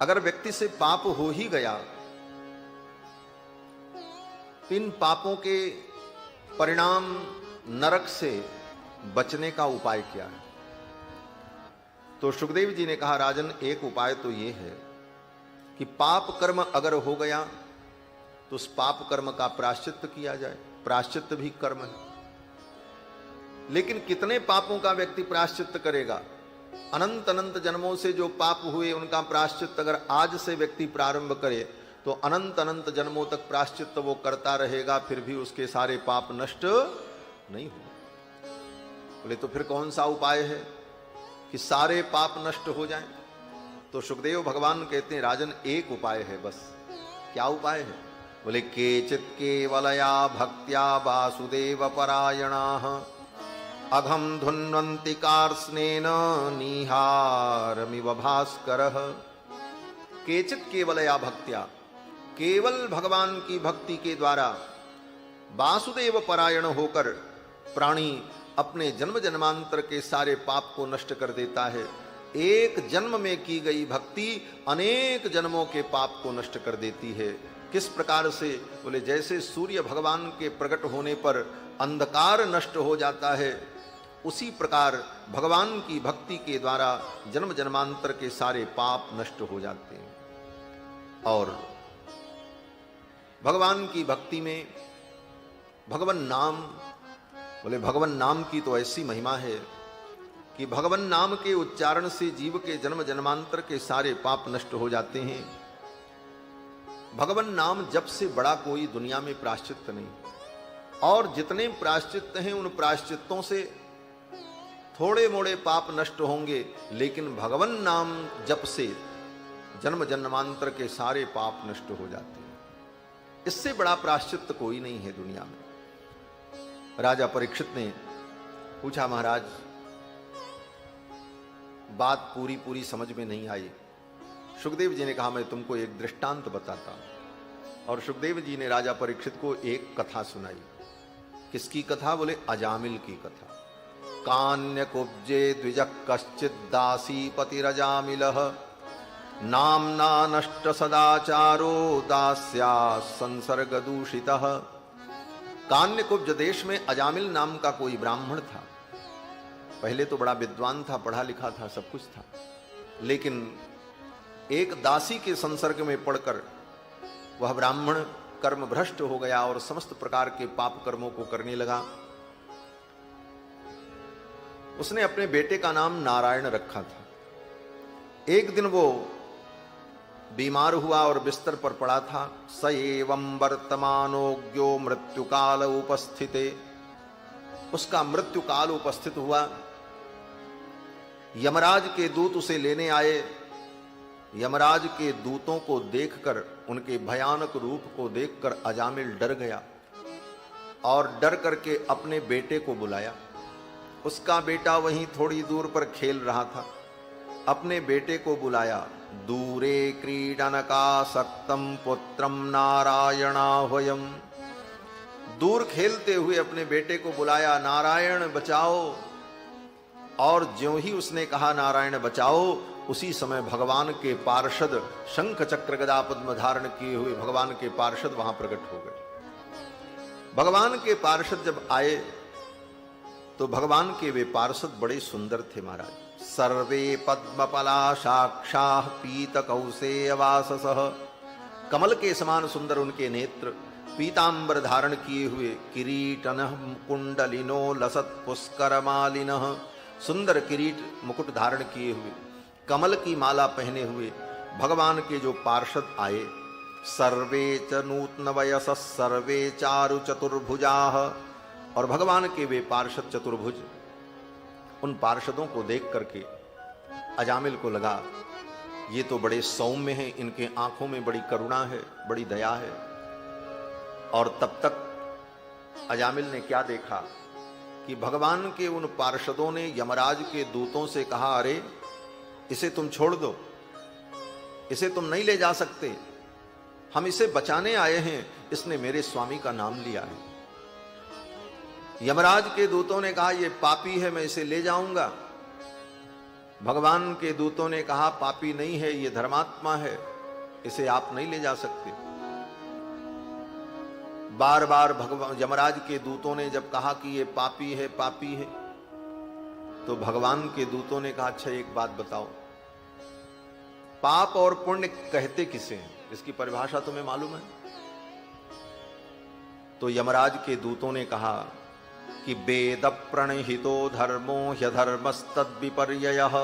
अगर व्यक्ति से पाप हो ही गया तो इन पापों के परिणाम नरक से बचने का उपाय क्या है? तो सुखदेव जी ने कहा, राजन, एक उपाय तो ये है कि पाप कर्म अगर हो गया तो उस पाप कर्म का प्रायश्चित्त किया जाए। प्रायश्चित्त भी कर्म है, लेकिन कितने पापों का व्यक्ति प्रायश्चित्त करेगा? अनंत अनंत जन्मों से जो पाप हुए उनका प्रायश्चित्त अगर आज से व्यक्ति प्रारंभ करे तो अनंत अनंत जन्मों तक प्रायश्चित्त वो करता रहेगा, फिर भी उसके सारे पाप नष्ट नहीं हो। बोले तो फिर कौन सा उपाय है कि सारे पाप नष्ट हो जाएं? तो सुखदेव भगवान कहते हैं, राजन, एक उपाय है बस। क्या उपाय है? बोले, केचित् केवलया भक्त्या वासुदेव परायणाः अघम धुन्वन्ति कार्ष्णेन निहारमिव भास्करः। केचित् केवलया भक्त्या, केवल भगवान की भक्ति के द्वारा वासुदेव परायण होकर प्राणी अपने जन्म जन्मांतर के सारे पाप को नष्ट कर देता है। एक जन्म में की गई भक्ति अनेक जन्मों के पाप को नष्ट कर देती है। किस प्रकार से? बोले, जैसे सूर्य भगवान के प्रकट होने पर अंधकार नष्ट हो जाता है, उसी प्रकार भगवान की भक्ति के द्वारा जन्म जन्मांतर के सारे पाप नष्ट हो जाते हैं। और भगवान की भक्ति में भगवान नाम, बोले, भगवान नाम की तो ऐसी महिमा है कि भगवान नाम के उच्चारण से जीव के जन्म जन्मांतर के सारे पाप नष्ट हो जाते हैं। भगवान नाम जप से बड़ा कोई दुनिया में प्रायश्चित्त नहीं, और जितने प्रायश्चित्त हैं उन प्रायश्चित्तों से थोड़े मोड़े पाप नष्ट होंगे, लेकिन भगवान नाम जप से जन्म जन्मांतर के सारे पाप नष्ट हो जाते हैं। इससे बड़ा प्रायश्चित्त कोई नहीं है दुनिया में। राजा परीक्षित ने पूछा, महाराज, बात पूरी पूरी समझ में नहीं आई। सुखदेव जी ने कहा, मैं तुमको एक दृष्टांत बताता हूं। और सुखदेव जी ने राजा परीक्षित को एक कथा सुनाई। किसकी कथा? बोले, अजामिल की कथा। कान्य कुब्जे द्विज कश्चित दासी पतिरजामिलः नामना नष्ट सदाचारो दास्या संसर्ग दूषितः। कान्यकुब्ज देश में अजामिल नाम का कोई ब्राह्मण था। पहले तो बड़ा विद्वान था, पढ़ा लिखा था, सब कुछ था, लेकिन एक दासी के संसर्ग में पड़कर वह ब्राह्मण कर्म भ्रष्ट हो गया और समस्त प्रकार के पाप कर्मों को करने लगा। उसने अपने बेटे का नाम नारायण रखा था। एक दिन वो बीमार हुआ और बिस्तर पर पड़ा था। स एवं वर्तमानोज्ञो मृत्युकाल उपस्थिते, उसका मृत्युकाल उपस्थित हुआ। यमराज के दूत उसे लेने आए। यमराज के दूतों को देखकर, उनके भयानक रूप को देखकर अजामिल डर गया और डर करके अपने बेटे को बुलाया। उसका बेटा वहीं थोड़ी दूर पर खेल रहा था। अपने बेटे को बुलाया। दूरे क्रीडनकासक्तं पुत्रं नारायणाह्वयम्। दूर खेलते हुए अपने बेटे को बुलाया, नारायण बचाओ। और ज्यों ही उसने कहा नारायण बचाओ, उसी समय भगवान के पार्षद शंख चक्र गदा पद्म धारण किए हुए भगवान के पार्षद वहां प्रकट हो गए। भगवान के पार्षद जब आए तो भगवान के वे पार्षद बड़े सुंदर थे महाराज। सर्वे पद्मपलाशाक्षाः पीतकौसेयवाससः। कमल के समान सुंदर उनके नेत्र, पीतांबर धारण किए हुए, किरीटनः कुंडलिनो लसत् पुष्करमालिनः। सुंदर किरीट मुकुट धारण किए हुए, कमल की माला पहने हुए भगवान के जो पार्षद आए। सर्वे च नूतन वयसः सर्वे चारु चतुर्भुजाः। और भगवान के वे पार्षद चतुर्भुज। उन पार्षदों को देख करके अजामिल को लगा, ये तो बड़े सौम्य हैं, इनके आंखों में बड़ी करुणा है, बड़ी दया है। और तब तक अजामिल ने क्या देखा कि भगवान के उन पार्षदों ने यमराज के दूतों से कहा, अरे इसे तुम छोड़ दो, इसे तुम नहीं ले जा सकते, हम इसे बचाने आए हैं, इसने मेरे स्वामी का नाम लिया है। यमराज के दूतों ने कहा, ये पापी है, मैं इसे ले जाऊंगा। भगवान के दूतों ने कहा पापी नहीं है, ये धर्मात्मा है, इसे आप नहीं ले जा सकते। बार बार भगवान यमराज के दूतों ने जब कहा कि ये पापी है, पापी है, तो भगवान के दूतों ने कहा अच्छा एक बात बताओ, पाप और पुण्य कहते किसे हैं, इसकी परिभाषा तुम्हें मालूम है? तो यमराज के दूतों ने कहा कि वेद प्रणहितो धर्मो ह्यधर्मस्तद विपर्ययः।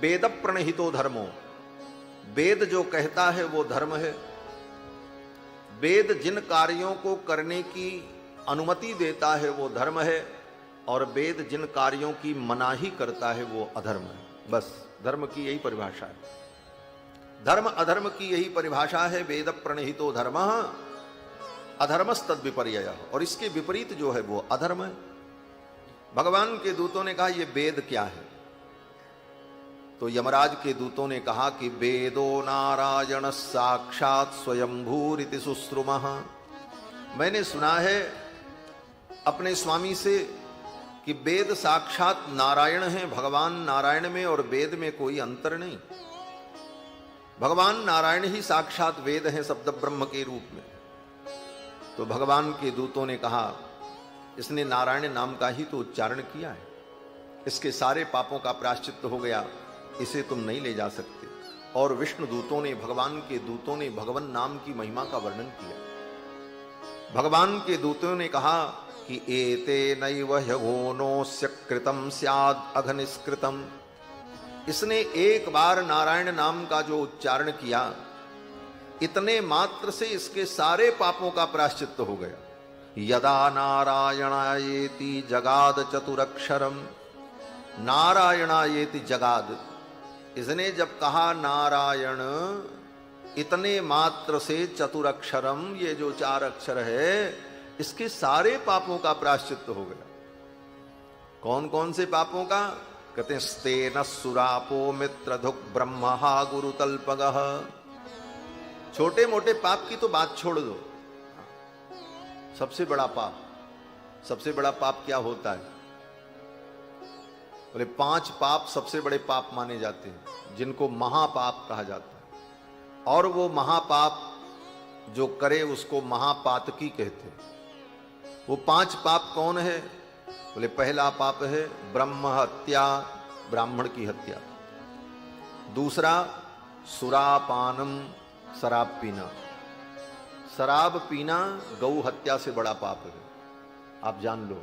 वेद प्रणहितो धर्मो, वेद जो कहता है वो धर्म है। वेद जिन कार्यों को करने की अनुमति देता है वो धर्म है, और वेद जिन कार्यों की मनाही करता है वो अधर्म है। बस धर्म की यही परिभाषा है, धर्म अधर्म की यही परिभाषा है। वेद प्रणहितो धर्मः अधर्मस्तद विपर्ययः, और इसके विपरीत जो है वो अधर्म है। भगवान के दूतों ने कहा ये वेद क्या है? तो यमराज के दूतों ने कहा कि वेदो नारायण साक्षात स्वयंभूरिति सुश्रुमः। मैंने सुना है अपने स्वामी से कि वेद साक्षात नारायण है, भगवान नारायण में और वेद में कोई अंतर नहीं। भगवान नारायण ही साक्षात वेद हैं शब्द ब्रह्म के रूप में। तो भगवान के दूतों ने कहा इसने नारायण नाम का ही तो उच्चारण किया है, इसके सारे पापों का प्रायश्चित्त हो गया, इसे तुम नहीं ले जा सकते। और विष्णु दूतों ने, भगवान के दूतों ने भगवान नाम की महिमा का वर्णन किया। भगवान के दूतों ने कहा कि एते नैव ह्यघोनोस्य कृतं स्याद् अघनिष्कृतं। इसने एक बार नारायण नाम का जो उच्चारण किया, इतने मात्र से इसके सारे पापों का प्रायश्चित्त हो गया। यदा नारायणायेति जगाद चतुरक्षरम, नारायणायेति जगाद, इसने जब कहा नारायण, इतने मात्र से चतुरक्षरम, ये जो 4 अक्षर है, इसके सारे पापों का प्रायश्चित्त हो गया। कौन कौन से पापों का? कहते हैं स्तेन सुरापो मित्रधुक ब्रह्महा गुरुतल्पगः। छोटे मोटे पाप की तो बात छोड़ दो, सबसे बड़ा पाप, सबसे बड़ा पाप क्या होता है? बोले 5 पाप सबसे बड़े पाप माने जाते हैं, जिनको महापाप कहा जाता है। और वो महापाप जो करे उसको महापातकी कहते हैं। वो 5 पाप कौन है? बोले पहला पाप है ब्रह्म हत्या, ब्राह्मण की हत्या। दूसरा सुरापानम, शराब पीना। शराब पीना गौ हत्या से बड़ा पाप है, आप जान लो।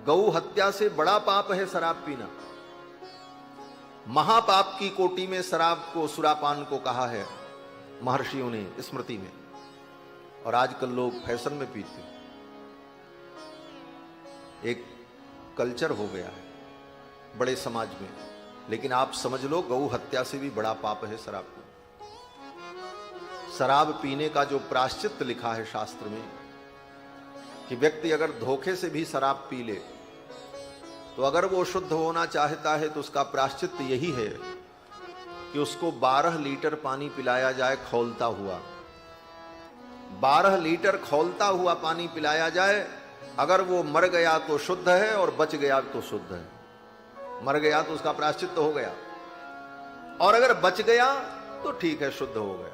गौ हत्या से बड़ा पाप है शराब पीना। महापाप की कोटि में शराब को, सुरापान को कहा है महर्षियों ने स्मृति में। और आजकल लोग फैशन में पीते, एक कल्चर हो गया है बड़े समाज में। लेकिन आप समझ लो गौ हत्या से भी बड़ा पाप है शराब पीना। शराब पीने का जो प्रायश्चित्त लिखा है शास्त्र में, कि व्यक्ति अगर धोखे से भी शराब पी ले, तो अगर वो शुद्ध होना चाहता है तो उसका प्रायश्चित्त यही है कि उसको 12 लीटर पानी पिलाया जाए खौलता हुआ। 12 लीटर खौलता हुआ पानी पिलाया जाए। अगर वो मर गया तो शुद्ध है, और बच गया तो शुद्ध है। मर गया तो उसका प्रायश्चित्त हो गया, और अगर बच गया तो ठीक है, शुद्ध हो गया।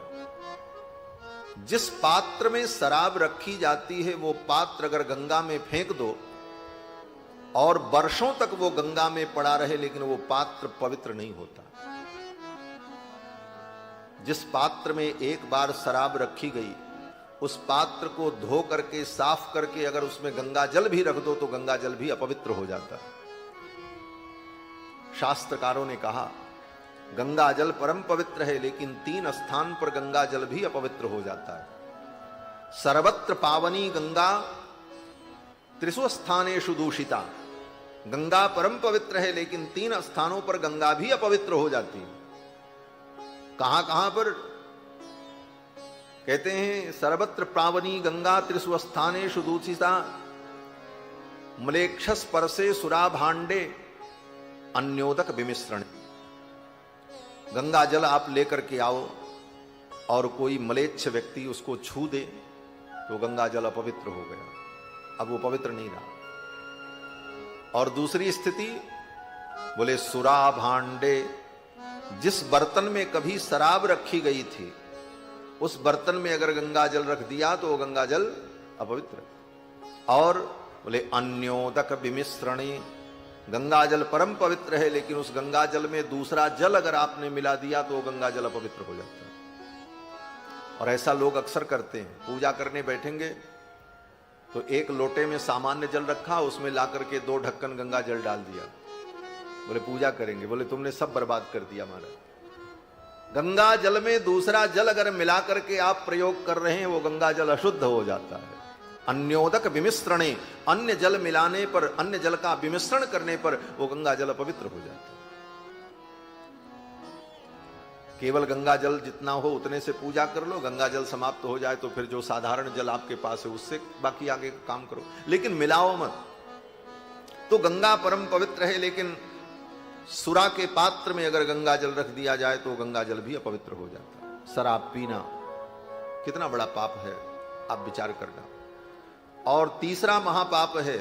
जिस पात्र में शराब रखी जाती है, वो पात्र अगर गंगा में फेंक दो और वर्षों तक वो गंगा में पड़ा रहे, लेकिन वो पात्र पवित्र नहीं होता। जिस पात्र में एक बार शराब रखी गई, उस पात्र को धो करके, साफ करके अगर उसमें गंगा जल भी रख दो तो गंगा जल भी अपवित्र हो जाता है। शास्त्रकारों ने कहा गंगा जल परम पवित्र है, लेकिन 3 स्थान पर गंगा जल भी अपवित्र हो जाता है। सर्वत्र पावनी गंगा, त्रिषु स्थानेषु दूषिता। गंगा परम पवित्र है, लेकिन 3 स्थानों पर गंगा भी अपवित्र हो जाती है। कहां कहां पर? कहते हैं सर्वत्र पावनी गंगा, त्रिषु स्थानेषु दूषिता, मलेक्षस परसे सुरा भांडे अन्योदक विमिश्रण। गंगा जल आप लेकर के आओ और कोई मलेच्छ व्यक्ति उसको छू दे तो गंगा जल अपवित्र हो गया। अब वो पवित्र नहीं रहा। और दूसरी स्थिति बोले सुरा भांडे, जिस बर्तन में कभी शराब रखी गई थी उस बर्तन में अगर गंगा जल रख दिया तो वो गंगा जल अपवित्र। और बोले अन्योदक विमिश्रणी, गंगा जल परम पवित्र है लेकिन उस गंगा जल में दूसरा जल अगर आपने मिला दिया तो वो गंगा जल अपवित्र हो जाता है। और ऐसा लोग अक्सर करते हैं, पूजा करने बैठेंगे तो एक लोटे में सामान्य जल रखा, उसमें ला करके 2 ढक्कन गंगा जल डाल दिया, बोले पूजा करेंगे, बोले तुमने सब बर्बाद कर दिया महाराज। गंगा जल में दूसरा जल अगर मिला करके आप प्रयोग कर रहे हैं वो गंगा जल अशुद्ध हो जाता है। अन्योदक विमिश्रणे, अन्य जल मिलाने पर, अन्य जल का विमिश्रण करने पर वो गंगा जल अपवित्र हो जाता है। केवल गंगा जल जितना हो उतने से पूजा कर लो, गंगा जल समाप्त हो जाए तो फिर जो साधारण जल आपके पास है उससे बाकी आगे काम करो, लेकिन मिलाओ मत। तो गंगा परम पवित्र है लेकिन सुरा के पात्र में अगर गंगा जल रख दिया जाए तो गंगा जल भी अपवित्र हो जाता है। शराब पीना कितना बड़ा पाप है, आप विचार करना। और तीसरा महापाप है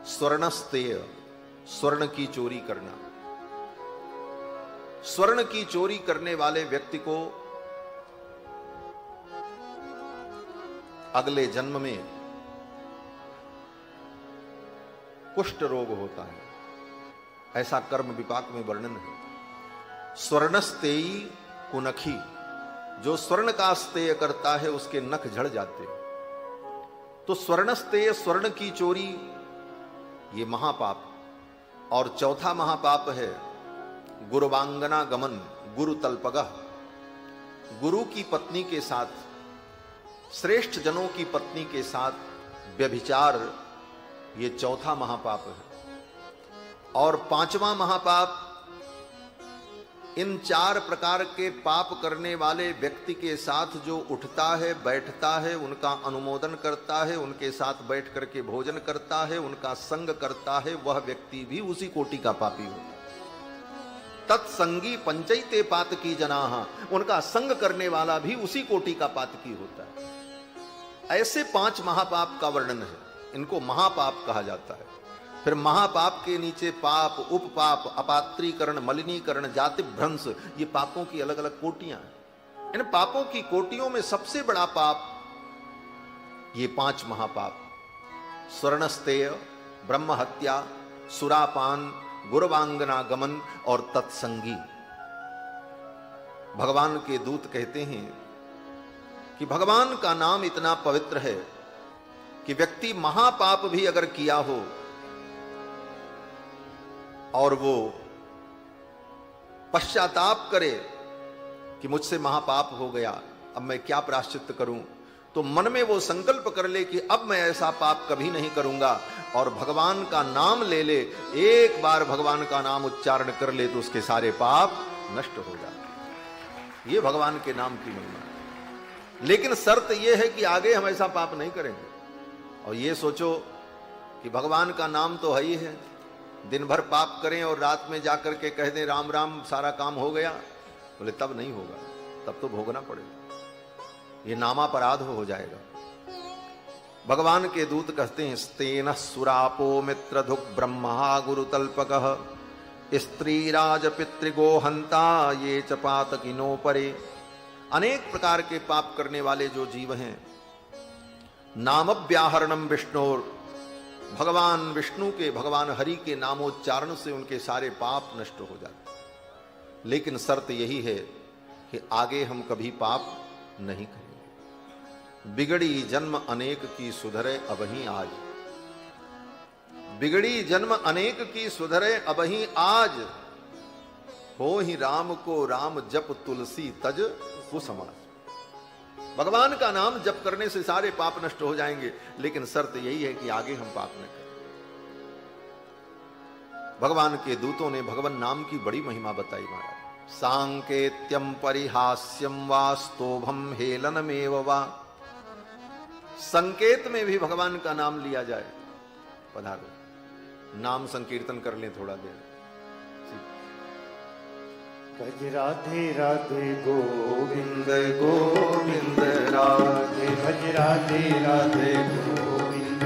स्वर्णस्तेय, स्वर्ण की चोरी करना। स्वर्ण की चोरी करने वाले व्यक्ति को अगले जन्म में कुष्ठ रोग होता है, ऐसा कर्म विपाक में वर्णन है। स्वर्णस्तेयी कुनखी, जो स्वर्ण का स्तेय करता है उसके नख झड़ जाते हैं। तो स्वर्णस्तेय, स्वर्ण की चोरी, ये महापाप। और चौथा महापाप है गुरुवांगना गमन, गुरु तल्पगः, गुरु की पत्नी के साथ, श्रेष्ठ जनों की पत्नी के साथ व्यभिचार, ये चौथा महापाप है। और पांचवा महापाप, इन 4 प्रकार के पाप करने वाले व्यक्ति के साथ जो उठता है, बैठता है, उनका अनुमोदन करता है, उनके साथ बैठ करके भोजन करता है, उनका संग करता है, वह व्यक्ति भी उसी कोटि का पापी होता है। तत्संगी पंचैते पातकी जनाः, उनका संग करने वाला भी उसी कोटि का पातकी होता है। ऐसे 5 महापाप का वर्णन है, इनको महापाप कहा जाता है। फिर महापाप के नीचे पाप, उपपाप, अपात्रीकरण, मलिनीकरण, जाति भ्रंश, ये पापों की अलग अलग कोटियां हैं। इन पापों की कोटियों में सबसे बड़ा पाप ये 5 महापाप, स्वर्णस्तेय, ब्रह्म हत्या, सुरापान, गुरुवांगना गमन और तत्संगी। भगवान के दूत कहते हैं कि भगवान का नाम इतना पवित्र है कि व्यक्ति महापाप भी अगर किया हो और वो पश्चाताप करे कि मुझसे महापाप हो गया, अब मैं क्या प्रायश्चित करूं, तो मन में वो संकल्प कर ले कि अब मैं ऐसा पाप कभी नहीं करूंगा, और भगवान का नाम ले ले, एक बार भगवान का नाम उच्चारण कर ले तो उसके सारे पाप नष्ट हो जाते। ये भगवान के नाम की महिमा है। लेकिन शर्त यह है कि आगे हम ऐसा पाप नहीं करेंगे। और ये सोचो कि भगवान का नाम तो है ही है, दिन भर पाप करें और रात में जाकर के कह दें राम राम सारा काम हो गया, बोले तब नहीं होगा, तब तो भोगना पड़ेगा, ये नामापराध हो जाएगा। भगवान के दूत कहते हैं स्तेन सुरापो मित्रधुक ब्रह्मा गुरुतल्पकः स्त्रीराज पितृगोहंता ये च पातकिनो परे। अनेक प्रकार के पाप करने वाले जो जीव हैं, नामव्याहरणम विष्णुर, भगवान विष्णु के, भगवान हरि के नामोच्चारण से उनके सारे पाप नष्ट हो जाते। लेकिन शर्त यही है कि आगे हम कभी पाप नहीं करेंगे। बिगड़ी जन्म अनेक की सुधरे अबहीं आज, बिगड़ी जन्म अनेक की सुधरे अबहीं आज, हो ही राम को राम जप तुलसी तज कुसमाज। भगवान का नाम जप करने से सारे पाप नष्ट हो जाएंगे, लेकिन शर्त यही है कि आगे हम पाप न करें। भगवान के दूतों ने भगवान नाम की बड़ी महिमा बताई महाराज। सांकेत्यम परिहास्यम वा स्तोभम हेलनमेव वा, संकेत में भी भगवान का नाम लिया जाए। पधारो, नाम संकीर्तन कर लें थोड़ा देर। भज राधे राधे गोविंद गोविंद राधे, भज राधे राधे गोविंद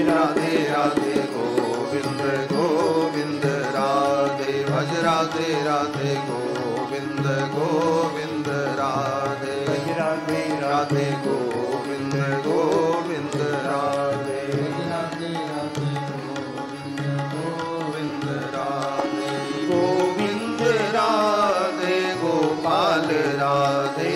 राधे राधे गोविंद गोविंद राधे भज राधे राधे गोविंद गोविंद राधे भज राधे राधे गोविंद गोविंद राधे राधे राधे गोविंद राधे गोविंद राधे गोपाल राधे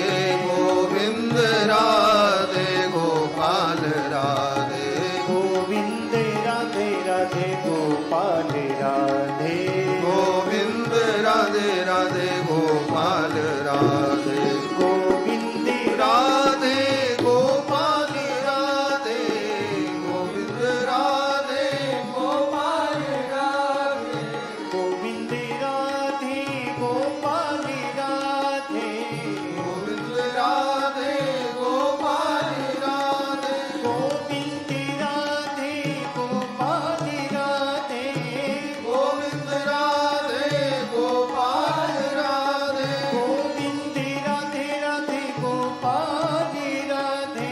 गोविंद राधे गोपाल राधे गोविंद राधे राधे गोपाल राधे गोविंद राधे राधे गोपाल राधे गोविंद राधे गोपाल राधे गोविंद राधे गोपाल राधे गोविंद राधे गोपाल राधे गोविंद राधे गोपाल राधे गोविंद राधे गोपाल राधे गोविंद राधे गोपाल राधे गोविंद राधे राधे गोपाल राधे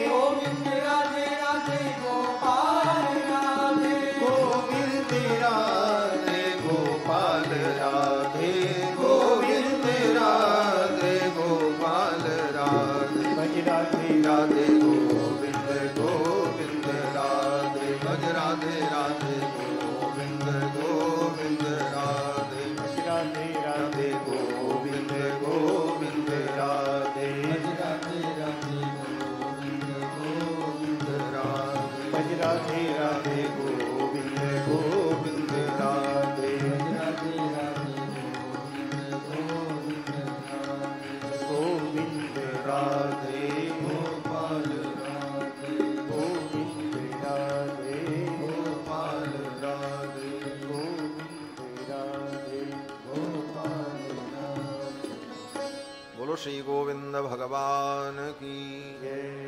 गोविंद राधे राधे गोपाल राधे गोविंद राधे गोपाल राधे गोविंद राधे गोपाल राधे भज राधे राधे गोविंद गोविंद राधे भज राधे राधे गोविंद गोविंद राधे भज राधे राधे गोविंद गोविंद राधे राधे राधे गोविंद गोविंद राधे भज राधे राधे गोविंद गोविंद राधे राधे राधे गोविंद गोविंद राधे गोविंद राधे गोपाल राधे गोविंद राधे गोपाल राधे गोविंद राधे गोपाल राधे बोलो श्री गोविंद भगवान की जय